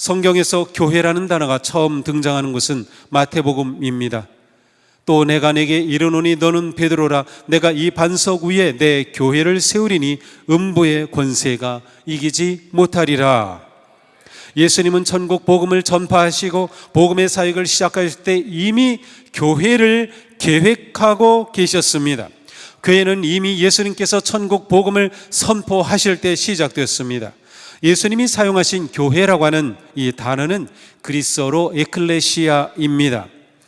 성경에서 교회라는 단어가 처음 등장하는 것은 마태복음입니다. 또 내가 내게 이르노니 너는 베드로라, 내가 이 반석 위에 내 교회를 세우리니 음부의 권세가 이기지 못하리라. 예수님은 천국 복음을 전파하시고 복음의 사역을 시작하실 때 이미 교회를 계획하고 계셨습니다. 교회는 이미 예수님께서 천국 복음을 선포하실 때 시작되었습니다. 예수님이 사용하신 교회라고 하는 이 단어는 그리스어로 에클레시아입니다.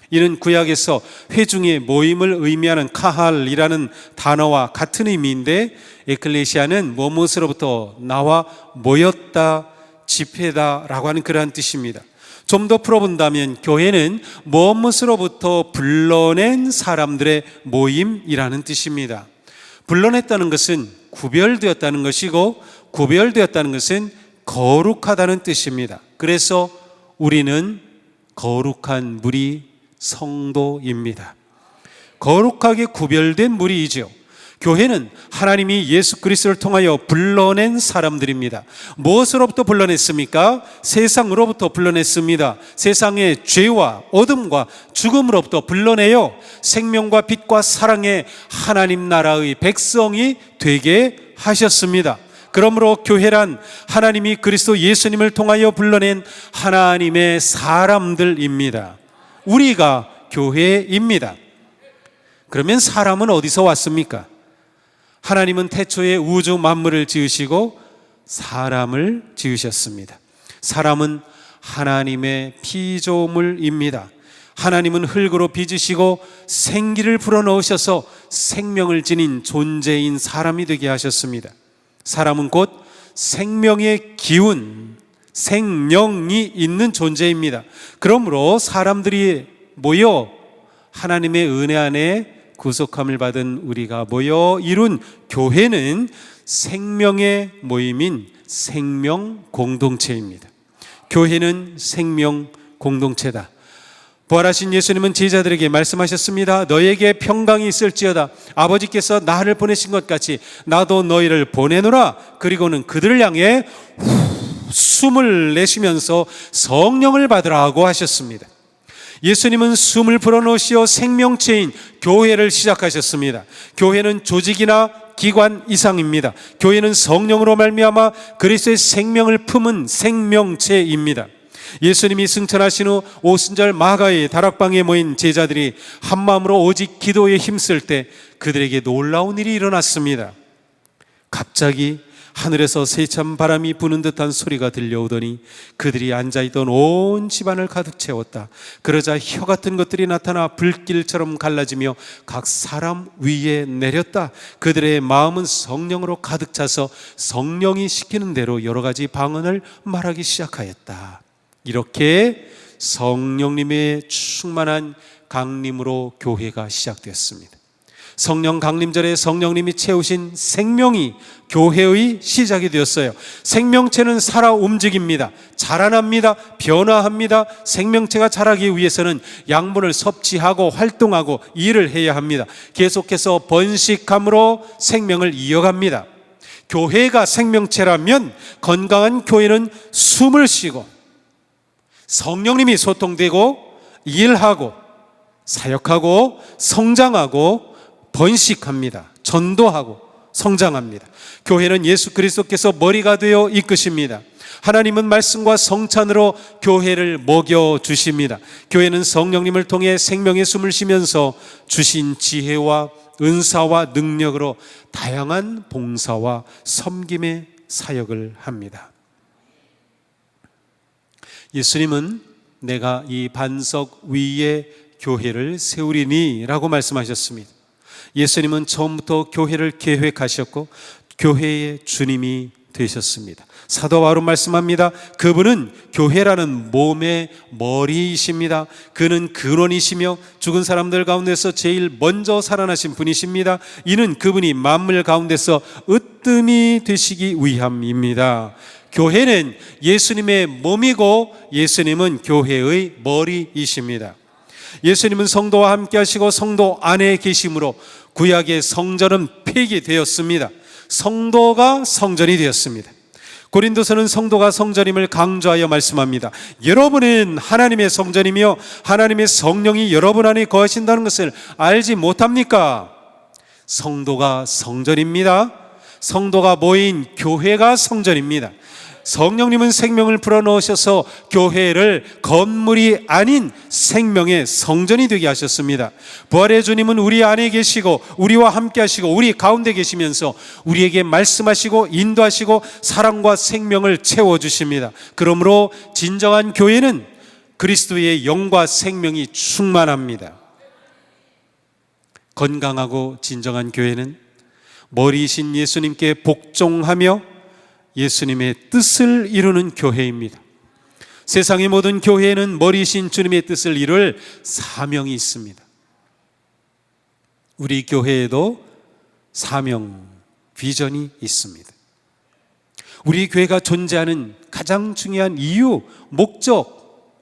이는 구약에서 회중의 모임을 의미하는 카할이라는 단어와 같은 의미인데, 에클레시아는 무엇으로부터 나와 모였다, 집회다라고 하는 그러한 뜻입니다. 좀 더 풀어본다면 교회는 무엇으로부터 불러낸 사람들의 모임이라는 뜻입니다. 불러냈다는 것은 구별되었다는 것이고, 구별되었다는 것은 거룩하다는 뜻입니다. 그래서 우리는 거룩한 무리 성도입니다. 거룩하게 구별된 무리이죠. 교회는 하나님이 예수 그리스도를 통하여 불러낸 사람들입니다. 무엇으로부터 불러냈습니까? 세상으로부터 불러냈습니다. 세상의 죄와 어둠과 죽음으로부터 불러내어 생명과 빛과 사랑의 하나님 나라의 백성이 되게 하셨습니다. 그러므로 교회란 하나님이 그리스도 예수님을 통하여 불러낸 하나님의 사람들입니다. 우리가 교회입니다. 그러면 사람은 어디서 왔습니까? 하나님은 태초에 우주 만물을 지으시고 사람을 지으셨습니다. 사람은 하나님의 피조물입니다. 하나님은 흙으로 빚으시고 생기를 불어넣으셔서 생명을 지닌 존재인 사람이 되게 하셨습니다. 사람은 곧 생명의 기운, 생명이 있는 존재입니다. 그러므로 사람들이 모여 하나님의 은혜 안에 구속함을 받은 우리가 모여 이룬 교회는 생명의 모임인 생명 공동체입니다. 교회는 생명 공동체다. 부활하신 예수님은 제자들에게 말씀하셨습니다. 너에게 평강이 있을지어다. 아버지께서 나를 보내신 것 같이 나도 너희를 보내노라. 그리고는 그들을 향해 숨을 내쉬면서 성령을 받으라고 하셨습니다. 예수님은 숨을 불어넣으시어 생명체인 교회를 시작하셨습니다. 교회는 조직이나 기관 이상입니다. 교회는 성령으로 말미암아 그리스도의 생명을 품은 생명체입니다. 예수님이 승천하신 후 오순절 마가의 다락방에 모인 제자들이 한마음으로 오직 기도에 힘쓸 때 그들에게 놀라운 일이 일어났습니다. 갑자기 하늘에서 세찬 바람이 부는 듯한 소리가 들려오더니 그들이 앉아있던 온 집안을 가득 채웠다. 그러자 혀 같은 것들이 나타나 불길처럼 갈라지며 각 사람 위에 내렸다. 그들의 마음은 성령으로 가득 차서 성령이 시키는 대로 여러 가지 방언을 말하기 시작하였다. 이렇게 성령님의 충만한 강림으로 교회가 시작되었습니다. 성령 강림절에 성령님이 채우신 생명이 교회의 시작이 되었어요. 생명체는 살아 움직입니다. 자라납니다. 변화합니다. 생명체가 자라기 위해서는 양분을 섭취하고 활동하고 일을 해야 합니다. 계속해서 번식함으로 생명을 이어갑니다. 교회가 생명체라면 건강한 교회는 숨을 쉬고 성령님이 소통되고 일하고 사역하고 성장하고 번식합니다. 전도하고 성장합니다. 교회는 예수 그리스도께서 머리가 되어 이끄십니다. 하나님은 말씀과 성찬으로 교회를 먹여주십니다. 교회는 성령님을 통해 생명의 숨을 쉬면서 주신 지혜와 은사와 능력으로 다양한 봉사와 섬김의 사역을 합니다. 예수님은 내가 이 반석 위에 교회를 세우리니 라고 말씀하셨습니다. 예수님은 처음부터 교회를 계획하셨고 교회의 주님이 되셨습니다. 사도 바울은 말씀합니다. 그분은 교회라는 몸의 머리이십니다. 그는 근원이시며 죽은 사람들 가운데서 제일 먼저 살아나신 분이십니다. 이는 그분이 만물 가운데서 으뜸이 되시기 위함입니다. 교회는 예수님의 몸이고 예수님은 교회의 머리이십니다. 예수님은 성도와 함께 하시고 성도 안에 계심으로 구약의 성전은 폐기되었습니다. 성도가 성전이 되었습니다. 고린도서는 성도가 성전임을 강조하여 말씀합니다. 여러분은 하나님의 성전이며 하나님의 성령이 여러분 안에 거하신다는 것을 알지 못합니까? 성도가 성전입니다. 성도가 모인 교회가 성전입니다. 성령님은 생명을 불어넣으셔서 교회를 건물이 아닌 생명의 성전이 되게 하셨습니다. 부활의 주님은 우리 안에 계시고 우리와 함께 하시고 우리 가운데 계시면서 우리에게 말씀하시고 인도하시고 사랑과 생명을 채워주십니다. 그러므로 진정한 교회는 그리스도의 영과 생명이 충만합니다. 건강하고 진정한 교회는 머리이신 예수님께 복종하며 예수님의 뜻을 이루는 교회입니다. 세상의 모든 교회에는 머리이신 주님의 뜻을 이룰 사명이 있습니다. 우리 교회에도 사명, 비전이 있습니다. 우리 교회가 존재하는 가장 중요한 이유, 목적,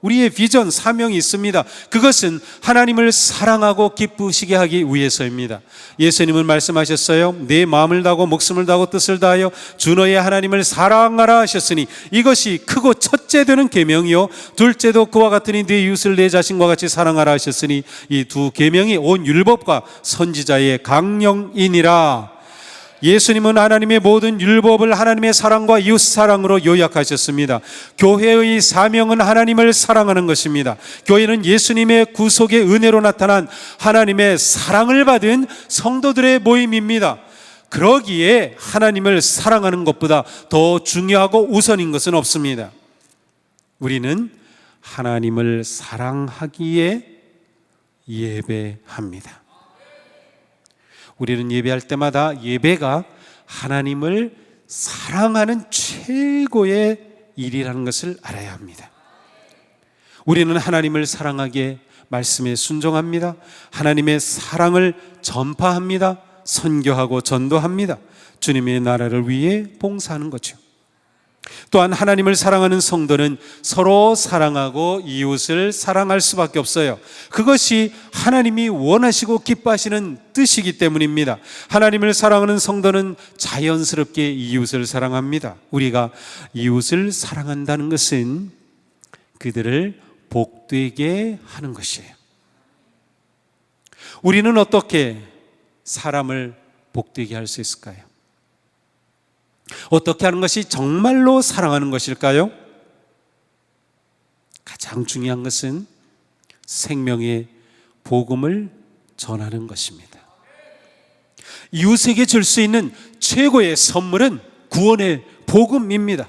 우리의 비전, 사명이 있습니다. 그것은 하나님을 사랑하고 기쁘시게 하기 위해서입니다. 예수님은 말씀하셨어요. 내 마음을 다하고 목숨을 다하고 뜻을 다하여 주 너의 하나님을 사랑하라 하셨으니 이것이 크고 첫째 되는 계명이요 둘째도 그와 같으니 네 이웃을 내 자신과 같이 사랑하라 하셨으니 이 두 계명이 온 율법과 선지자의 강령이니라. 예수님은 하나님의 모든 율법을 하나님의 사랑과 이웃 사랑으로 요약하셨습니다. 교회의 사명은 하나님을 사랑하는 것입니다. 교회는 예수님의 구속의 은혜로 나타난 하나님의 사랑을 받은 성도들의 모임입니다. 그러기에 하나님을 사랑하는 것보다 더 중요하고 우선인 것은 없습니다. 우리는 하나님을 사랑하기에 예배합니다. 우리는 예배할 때마다 예배가 하나님을 사랑하는 최고의 일이라는 것을 알아야 합니다. 우리는 하나님을 사랑하기에 말씀에 순종합니다. 하나님의 사랑을 전파합니다. 선교하고 전도합니다. 주님의 나라를 위해 봉사하는 거죠. 또한 하나님을 사랑하는 성도는 서로 사랑하고 이웃을 사랑할 수밖에 없어요. 그것이 하나님이 원하시고 기뻐하시는 뜻이기 때문입니다. 하나님을 사랑하는 성도는 자연스럽게 이웃을 사랑합니다. 우리가 이웃을 사랑한다는 것은 그들을 복되게 하는 것이에요. 우리는 어떻게 사람을 복되게 할 수 있을까요? 어떻게 하는 것이 정말로 사랑하는 것일까요? 가장 중요한 것은 생명의 복음을 전하는 것입니다. 이웃에게 줄 수 있는 최고의 선물은 구원의 복음입니다.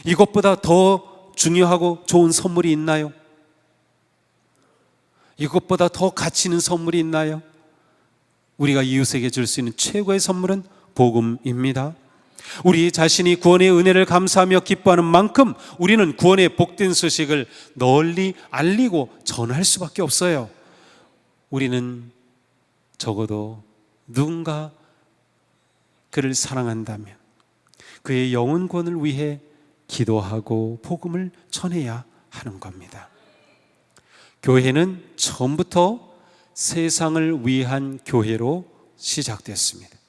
이것보다 더 중요하고 좋은 선물이 있나요? 이것보다 더 가치 있는 선물이 있나요? 우리가 이웃에게 줄 수 있는 최고의 선물은 복음입니다. 우리 자신이 구원의 은혜를 감사하며 기뻐하는 만큼 우리는 구원의 복된 소식을 널리 알리고 전할 수밖에 없어요. 우리는 적어도 누군가 그를 사랑한다면 그의 영혼 구원을 위해 기도하고 복음을 전해야 하는 겁니다. 교회는 처음부터 세상을 위한 교회로 시작됐습니다.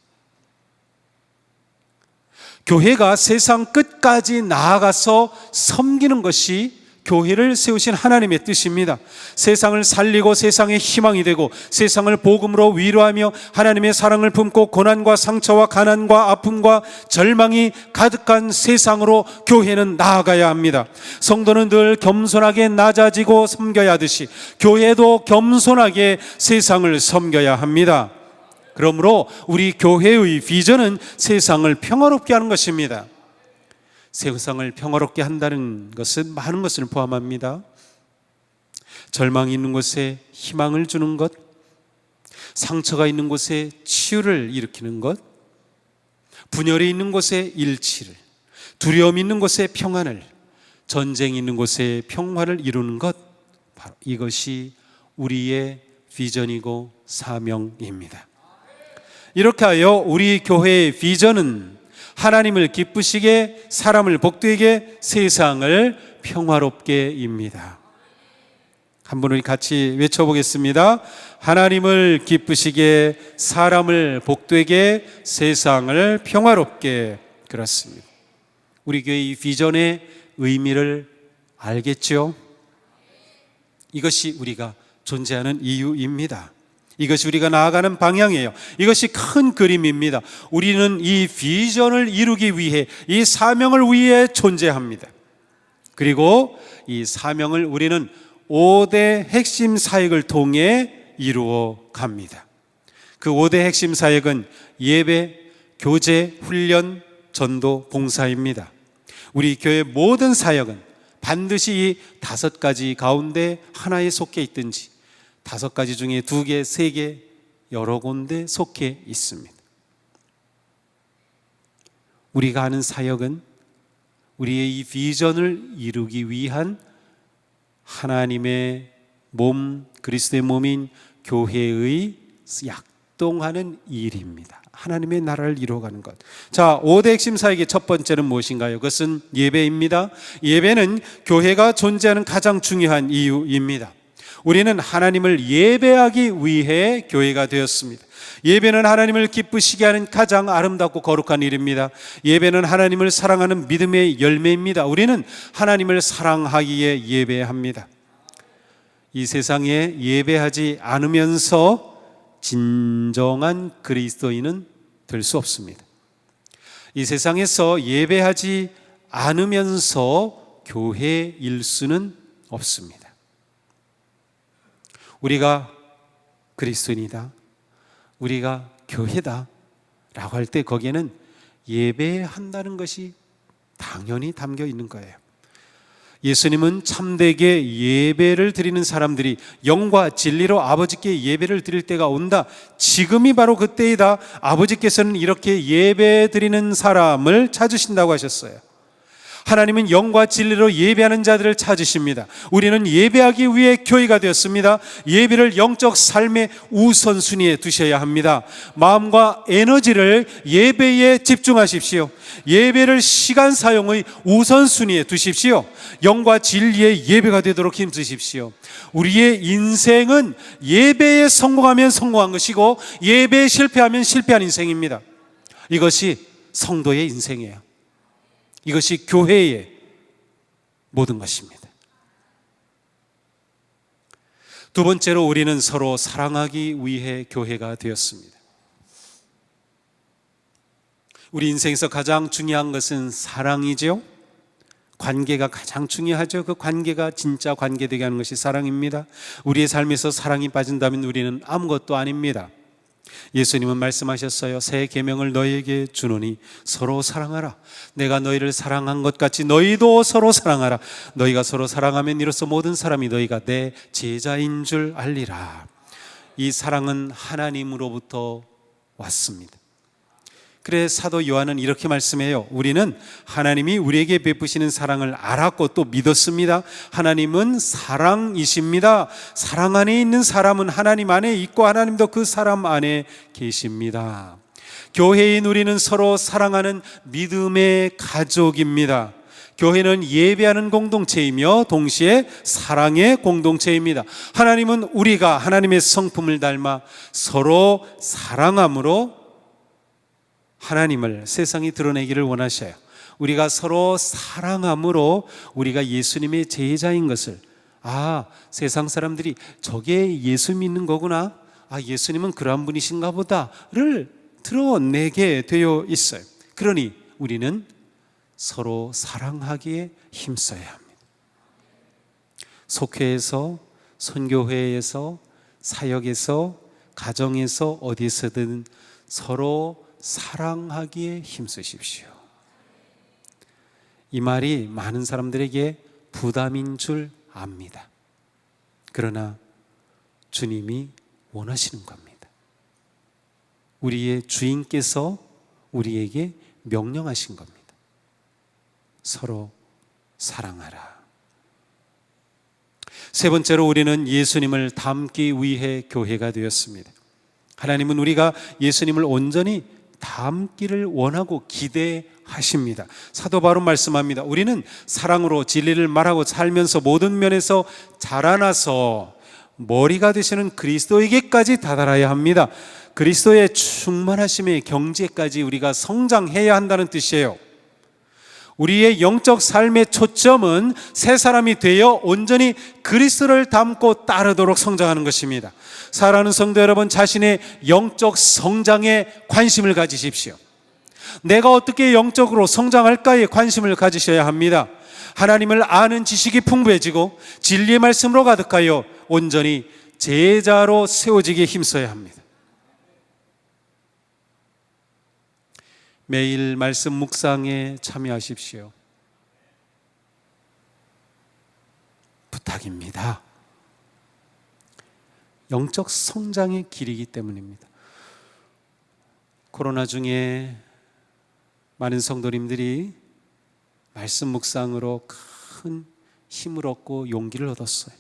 교회가 세상 끝까지 나아가서 섬기는 것이 교회를 세우신 하나님의 뜻입니다. 세상을 살리고 세상의 희망이 되고 세상을 복음으로 위로하며 하나님의 사랑을 품고 고난과 상처와 가난과 아픔과 절망이 가득한 세상으로 교회는 나아가야 합니다. 성도는 늘 겸손하게 낮아지고 섬겨야 하듯이 교회도 겸손하게 세상을 섬겨야 합니다. 그러므로 우리 교회의 비전은 세상을 평화롭게 하는 것입니다. 세상을 평화롭게 한다는 것은 많은 것을 포함합니다. 절망이 있는 곳에 희망을 주는 것, 상처가 있는 곳에 치유를 일으키는 것, 분열이 있는 곳에 일치를, 두려움이 있는 곳에 평안을, 전쟁이 있는 곳에 평화를 이루는 것, 바로 이것이 우리의 비전이고 사명입니다. 이렇게 하여 우리 교회의 비전은 하나님을 기쁘시게, 사람을 복되게, 세상을 평화롭게입니다. 한 번 우리 같이 외쳐보겠습니다. 하나님을 기쁘시게, 사람을 복되게, 세상을 평화롭게. 그렇습니다. 우리 교회 이 비전의 의미를 알겠죠? 이것이 우리가 존재하는 이유입니다. 이것이 우리가 나아가는 방향이에요. 이것이 큰 그림입니다. 우리는 이 비전을 이루기 위해, 이 사명을 위해 존재합니다. 그리고 이 사명을 우리는 5대 핵심 사역을 통해 이루어 갑니다. 그 5대 핵심 사역은 예배, 교제, 훈련, 전도, 봉사입니다. 우리 교회 모든 사역은 반드시 이 5가지 가운데 하나에 속해 있든지 5가지 중에 2개, 3개, 여러 군데 속해 있습니다. 우리가 하는 사역은 우리의 이 비전을 이루기 위한 하나님의 몸, 그리스도의 몸인 교회의 약동하는 일입니다. 하나님의 나라를 이루어가는 것. 자, 5대 핵심 사역의 첫 번째는 무엇인가요? 그것은 예배입니다. 예배는 교회가 존재하는 가장 중요한 이유입니다. 우리는 하나님을 예배하기 위해 교회가 되었습니다. 예배는 하나님을 기쁘시게 하는 가장 아름답고 거룩한 일입니다. 예배는 하나님을 사랑하는 믿음의 열매입니다. 우리는 하나님을 사랑하기에 예배합니다. 이 세상에 예배하지 않으면서 진정한 그리스도인은 될 수 없습니다. 이 세상에서 예배하지 않으면서 교회일 수는 없습니다. 우리가 그리스도인이다, 우리가 교회다 라고 할 때 거기에는 예배한다는 것이 당연히 담겨 있는 거예요. 예수님은 참되게 예배를 드리는 사람들이 영과 진리로 아버지께 예배를 드릴 때가 온다, 지금이 바로 그때이다, 아버지께서는 이렇게 예배 드리는 사람을 찾으신다고 하셨어요. 하나님은 영과 진리로 예배하는 자들을 찾으십니다. 우리는 예배하기 위해 교회가 되었습니다. 예배를 영적 삶의 우선순위에 두셔야 합니다. 마음과 에너지를 예배에 집중하십시오. 예배를 시간 사용의 우선순위에 두십시오. 영과 진리의 예배가 되도록 힘쓰십시오. 우리의 인생은 예배에 성공하면 성공한 것이고 예배에 실패하면 실패한 인생입니다. 이것이 성도의 인생이에요. 이것이 교회의 모든 것입니다. 두 번째로 우리는 서로 사랑하기 위해 교회가 되었습니다. 우리 인생에서 가장 중요한 것은 사랑이죠. 관계가 가장 중요하죠. 그 관계가 진짜 관계 되게 하는 것이 사랑입니다. 우리의 삶에서 사랑이 빠진다면 우리는 아무것도 아닙니다. 예수님은 말씀하셨어요. 새 계명을 너희에게 주노니 서로 사랑하라. 내가 너희를 사랑한 것 같이 너희도 서로 사랑하라. 너희가 서로 사랑하면 이로써 모든 사람이 너희가 내 제자인 줄 알리라. 이 사랑은 하나님으로부터 왔습니다. 그래 사도 요한은 이렇게 말씀해요. 우리는 하나님이 우리에게 베푸시는 사랑을 알았고 또 믿었습니다. 하나님은 사랑이십니다. 사랑 안에 있는 사람은 하나님 안에 있고 하나님도 그 사람 안에 계십니다. 교회인 우리는 서로 사랑하는 믿음의 가족입니다. 교회는 예배하는 공동체이며 동시에 사랑의 공동체입니다. 하나님은 우리가 하나님의 성품을 닮아 서로 사랑함으로 하나님을 세상에 드러내기를 원하셔요. 우리가 서로 사랑함으로 우리가 예수님의 제자인 것을, 세상 사람들이 저게 예수 믿는 거구나, 예수님은 그러한 분이신가 보다를 드러내게 되어 있어요. 그러니 우리는 서로 사랑하기에 힘써야 합니다. 속회에서, 선교회에서, 사역에서, 가정에서 어디서든 서로 사랑하기에 힘쓰십시오. 이 말이 많은 사람들에게 부담인 줄 압니다. 그러나 주님이 원하시는 겁니다. 우리의 주인께서 우리에게 명령하신 겁니다. 서로 사랑하라. 세 번째로 우리는 예수님을 닮기 위해 교회가 되었습니다. 하나님은 우리가 예수님을 온전히 닮기를 원하고 기대하십니다. 사도 바로 말씀합니다. 우리는 사랑으로 진리를 말하고 살면서 모든 면에서 자라나서 머리가 되시는 그리스도에게까지 다다라야 합니다. 그리스도의 충만하심의 경지까지 우리가 성장해야 한다는 뜻이에요. 우리의 영적 삶의 초점은 새 사람이 되어 온전히 그리스도를 닮고 따르도록 성장하는 것입니다. 사랑하는 성도 여러분, 자신의 영적 성장에 관심을 가지십시오. 내가 어떻게 영적으로 성장할까에 관심을 가지셔야 합니다. 하나님을 아는 지식이 풍부해지고 진리의 말씀으로 가득하여 온전히 제자로 세워지기에 힘써야 합니다. 매일 말씀 묵상에 참여하십시오. 부탁입니다. 영적 성장의 길이기 때문입니다. 코로나 중에 많은 성도님들이 말씀 묵상으로 큰 힘을 얻고 용기를 얻었어요.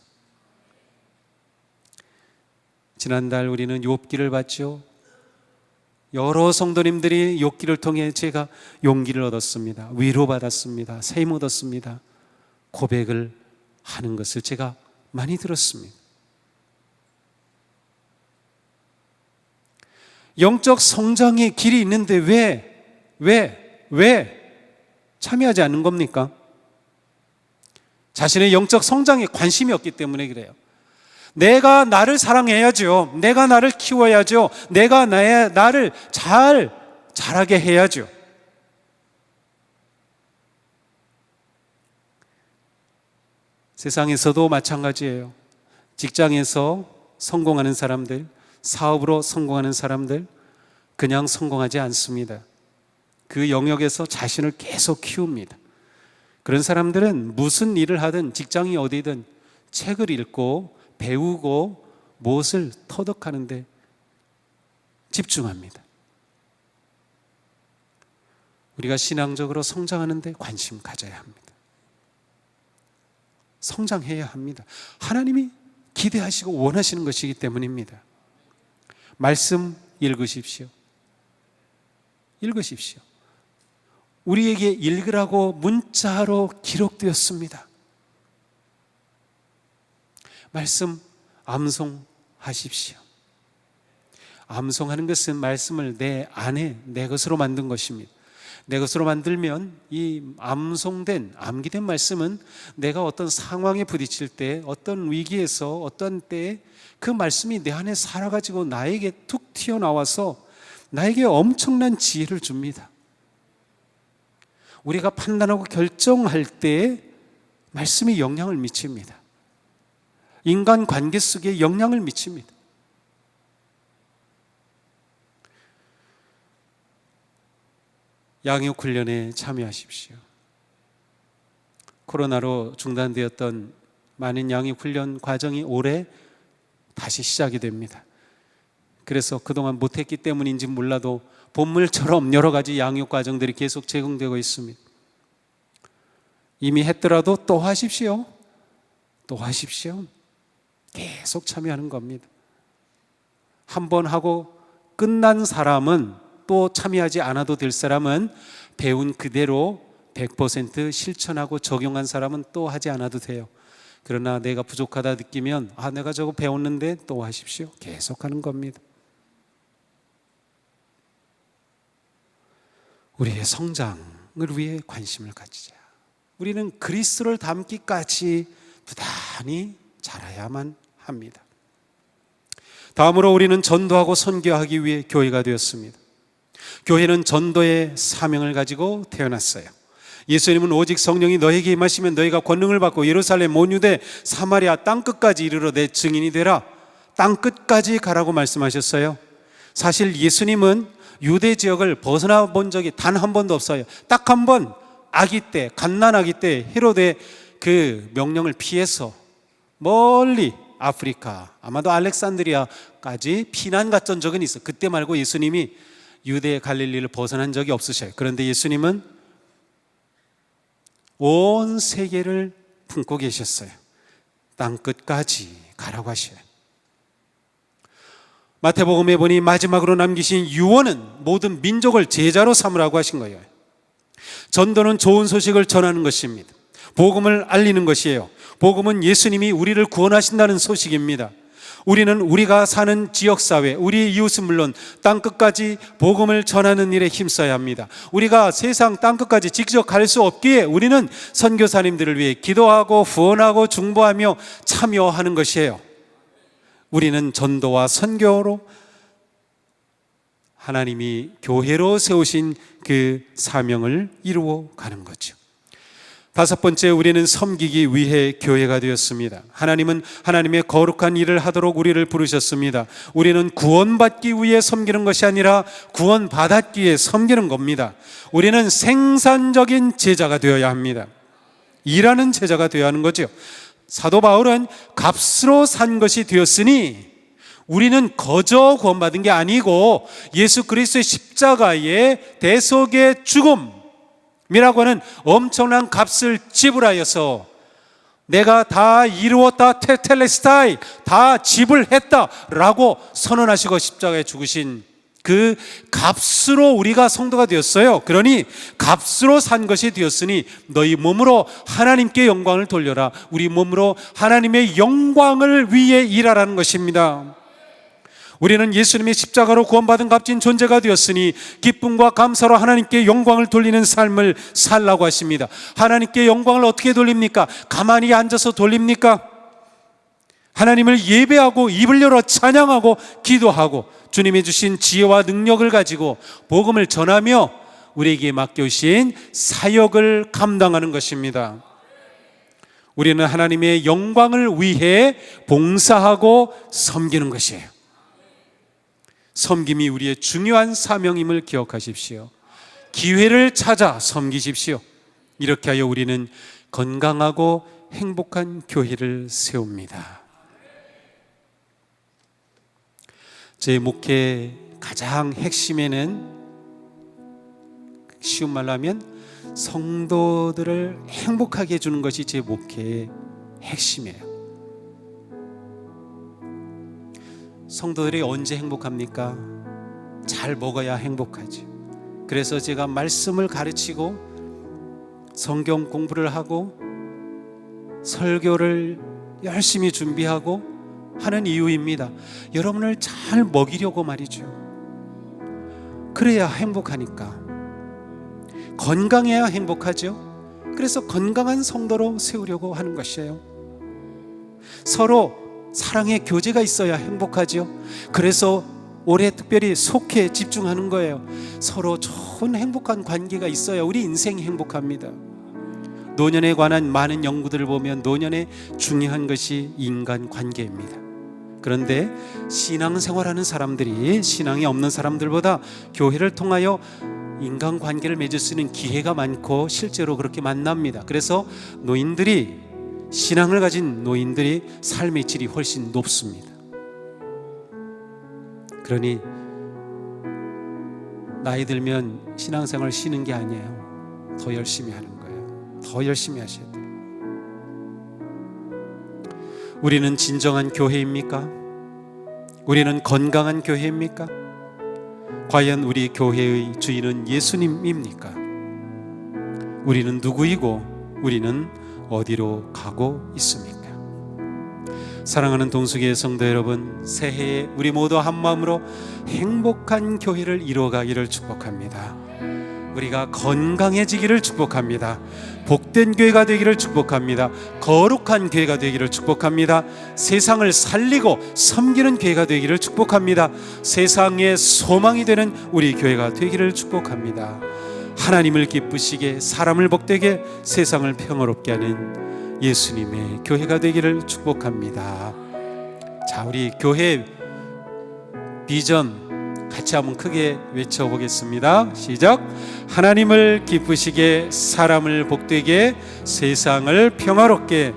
지난달 우리는 욥기를 봤죠. 여러 성도님들이 욥기를 통해 제가 용기를 얻었습니다. 위로받았습니다. 샘 얻었습니다. 고백을 하는 것을 제가 많이 들었습니다. 영적 성장의 길이 있는데 왜 참여하지 않는 겁니까? 자신의 영적 성장에 관심이 없기 때문에 그래요. 내가 나를 사랑해야죠. 내가 나를 키워야죠. 내가 나를 자라게 해야죠. 세상에서도 마찬가지예요. 직장에서 성공하는 사람들, 사업으로 성공하는 사람들, 그냥 성공하지 않습니다. 그 영역에서 자신을 계속 키웁니다. 그런 사람들은 무슨 일을 하든 직장이 어디든 책을 읽고 배우고 무엇을 터득하는 데 집중합니다. 우리가 신앙적으로 성장하는 데 관심 가져야 합니다. 성장해야 합니다. 하나님이 기대하시고 원하시는 것이기 때문입니다. 말씀 읽으십시오. 읽으십시오. 우리에게 읽으라고 문자로 기록되었습니다. 말씀 암송하십시오. 암송하는 것은 말씀을 내 안에 내 것으로 만든 것입니다. 내 것으로 만들면 이 암송된, 암기된 말씀은 내가 어떤 상황에 부딪힐 때, 어떤 위기에서, 어떤 때에 그 말씀이 내 안에 살아가지고 나에게 툭 튀어나와서 나에게 엄청난 지혜를 줍니다. 우리가 판단하고 결정할 때 말씀이 영향을 미칩니다. 인간 관계 속에 영향을 미칩니다. 양육 훈련에 참여하십시오. 코로나로 중단되었던 많은 양육 훈련 과정이 올해 다시 시작이 됩니다. 그래서 그동안 못했기 때문인지 몰라도 본물처럼 여러 가지 양육 과정들이 계속 제공되고 있습니다. 이미 했더라도 또 하십시오. 또 하십시오. 계속 참여하는 겁니다. 한 번 하고 끝난 사람은, 또 참여하지 않아도 될 사람은 배운 그대로 100% 실천하고 적용한 사람은 또 하지 않아도 돼요. 그러나 내가 부족하다 느끼면 내가 저거 배웠는데 또 하십시오. 계속 하는 겁니다. 우리의 성장을 위해 관심을 가지자. 우리는 그리스도를 닮기까지 부단히 자라야만 합니다. 다음으로 우리는 전도하고 선교하기 위해 교회가 되었습니다. 교회는 전도의 사명을 가지고 태어났어요. 예수님은 오직 성령이 너에게 임하시면 너희가 권능을 받고 예루살렘 온 유대 사마리아 땅끝까지 이르러 내 증인이 되라. 땅끝까지 가라고 말씀하셨어요. 사실 예수님은 유대 지역을 벗어나 본 적이 단 한 번도 없어요. 딱 한 번 아기 때, 갓난아기 때 헤로데 그 명령을 피해서 멀리 아프리카, 아마도 알렉산드리아까지 피난 갔던 적은 있어요. 그때 말고 예수님이 유대 갈릴리를 벗어난 적이 없으셔요. 그런데 예수님은 온 세계를 품고 계셨어요. 땅끝까지 가라고 하셔요. 마태복음에 보니 마지막으로 남기신 유언은 모든 민족을 제자로 삼으라고 하신 거예요. 전도는 좋은 소식을 전하는 것입니다. 복음을 알리는 것이에요. 복음은 예수님이 우리를 구원하신다는 소식입니다. 우리는 우리가 사는 지역사회, 우리 이웃은 물론 땅끝까지 복음을 전하는 일에 힘써야 합니다. 우리가 세상 땅끝까지 직접 갈 수 없기에 우리는 선교사님들을 위해 기도하고 후원하고 중보하며 참여하는 것이에요. 우리는 전도와 선교로 하나님이 교회로 세우신 그 사명을 이루어 가는 거죠. 다섯 번째, 우리는 섬기기 위해 교회가 되었습니다. 하나님은 하나님의 거룩한 일을 하도록 우리를 부르셨습니다. 우리는 구원받기 위해 섬기는 것이 아니라 구원받았기 위해 섬기는 겁니다. 우리는 생산적인 제자가 되어야 합니다. 일하는 제자가 되어야 하는 거죠. 사도 바울은 값으로 산 것이 되었으니 우리는 거저 구원받은 게 아니고 예수 그리스도의 십자가의 대속의 죽음이라고 하는 엄청난 값을 지불하여서 내가 다 이루었다, 테텔레스타이, 다 지불했다라고 선언하시고 십자가에 죽으신 그 값으로 우리가 성도가 되었어요. 그러니 값으로 산 것이 되었으니 너희 몸으로 하나님께 영광을 돌려라. 우리 몸으로 하나님의 영광을 위해 일하라는 것입니다. 우리는 예수님의 십자가로 구원받은 값진 존재가 되었으니 기쁨과 감사로 하나님께 영광을 돌리는 삶을 살라고 하십니다. 하나님께 영광을 어떻게 돌립니까? 가만히 앉아서 돌립니까? 하나님을 예배하고 입을 열어 찬양하고 기도하고 주님이 주신 지혜와 능력을 가지고 복음을 전하며 우리에게 맡겨주신 사역을 감당하는 것입니다. 우리는 하나님의 영광을 위해 봉사하고 섬기는 것이에요. 섬김이 우리의 중요한 사명임을 기억하십시오. 기회를 찾아 섬기십시오. 이렇게 하여 우리는 건강하고 행복한 교회를 세웁니다. 제 목회 가장 핵심에는 쉬운 말로 하면 성도들을 행복하게 해주는 것이 제 목회의 핵심이에요. 성도들이 언제 행복합니까? 잘 먹어야 행복하지. 그래서 제가 말씀을 가르치고 성경 공부를 하고 설교를 열심히 준비하고 하는 이유입니다. 여러분을 잘 먹이려고 말이죠. 그래야 행복하니까. 건강해야 행복하죠. 그래서 건강한 성도로 세우려고 하는 것이에요. 서로 사랑의 교제가 있어야 행복하죠. 그래서 올해 특별히 속회에 집중하는 거예요. 서로 좋은 행복한 관계가 있어야 우리 인생이 행복합니다. 노년에 관한 많은 연구들을 보면 노년에 중요한 것이 인간 관계입니다. 그런데 신앙생활하는 사람들이 신앙이 없는 사람들보다 교회를 통하여 인간관계를 맺을 수 있는 기회가 많고 실제로 그렇게 만납니다. 그래서 노인들이, 신앙을 가진 노인들이 삶의 질이 훨씬 높습니다. 그러니 나이 들면 신앙생활 쉬는 게 아니에요. 더 열심히 하는 거예요. 더 열심히 하셔야 돼요. 우리는 진정한 교회입니까? 우리는 건강한 교회입니까? 과연 우리 교회의 주인은 예수님입니까? 우리는 누구이고 우리는 어디로 가고 있습니까? 사랑하는 동수교회 성도 여러분, 새해에 우리 모두 한마음으로 행복한 교회를 이루어가기를 축복합니다. 우리가 건강해지기를 축복합니다. 복된 교회가 되기를 축복합니다. 거룩한 교회가 되기를 축복합니다. 세상을 살리고 섬기는 교회가 되기를 축복합니다. 세상의 소망이 되는 우리 교회가 되기를 축복합니다. 하나님을 기쁘시게, 사람을 복되게, 세상을 평화롭게 하는 예수님의 교회가 되기를 축복합니다. 자, 우리 교회 비전 같이 한번 크게 외쳐보겠습니다. 시작. 하나님을 기쁘시게, 사람을 복되게, 세상을 평화롭게,